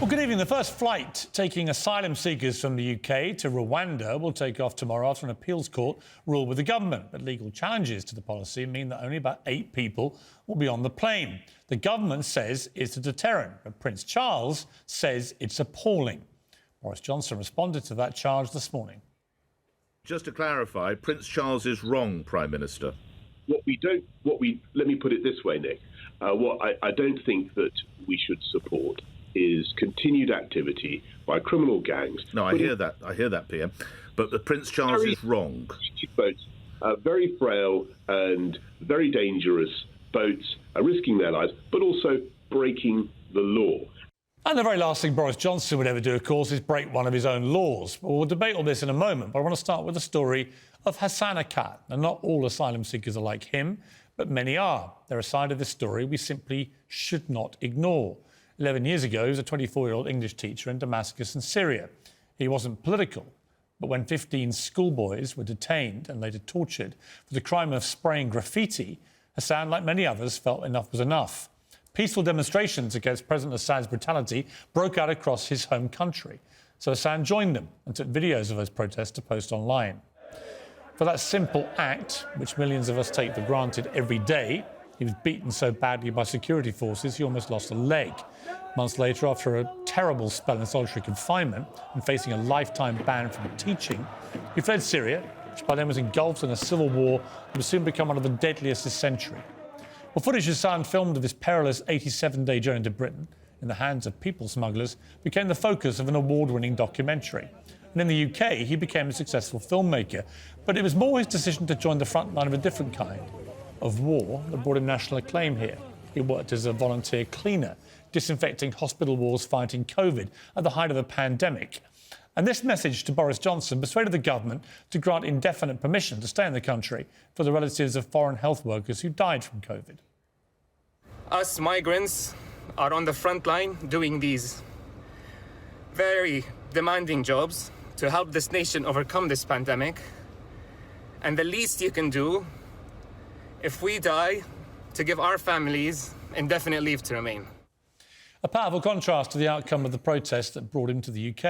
Well, good evening. The first flight taking asylum seekers from the UK to Rwanda will take off tomorrow after an appeals court ruled with the government. But legal challenges to the policy mean that only about 8 people will be on the plane. The government says it's a deterrent, but Prince Charles says it's appalling. Boris Johnson responded to that charge this morning. Just to clarify, Prince Charles is wrong, Prime Minister. Let me put it this way, Nick. What I don't think that we should support is continued activity by criminal gangs. No, I hear that, PM. But the Prince Charles is wrong. Boats, very frail and very dangerous boats, risking their lives, but also breaking the law. And the very last thing Boris Johnson would ever do, of course, is break one of his own laws. But we'll debate all this in a moment. But I want to start with the story of Hasanica. And not all asylum seekers are like him, but many are. They're a side of this story we simply should not ignore. 11 years ago, he was a 24-year-old English teacher in Damascus in Syria. He wasn't political, but when 15 schoolboys were detained and later tortured for the crime of spraying graffiti, Hassan, like many others, felt enough was enough. Peaceful demonstrations against President Assad's brutality broke out across his home country. So Hassan joined them and took videos of those protests to post online. For that simple act, which millions of us take for granted every day, he was beaten so badly by security forces he almost lost a leg. Months later, after a terrible spell in solitary confinement and facing a lifetime ban from teaching, he fled Syria, which by then was engulfed in a civil war that would soon become one of the deadliest this century. Well, footage Hassan filmed of his perilous 87-day journey to Britain in the hands of people smugglers became the focus of an award-winning documentary. And in the UK, he became a successful filmmaker. But it was more his decision to join the front line of a different kind of war that brought him national acclaim here. He worked as a volunteer cleaner, disinfecting hospital walls fighting COVID at the height of the pandemic. And this message to Boris Johnson persuaded the government to grant indefinite permission to stay in the country for the relatives of foreign health workers who died from COVID. Us migrants are on the front line doing these very demanding jobs to help this nation overcome this pandemic. And the least you can do, if we die, to give our families indefinite leave to remain. A powerful contrast to the outcome of the protest that brought him to the UK.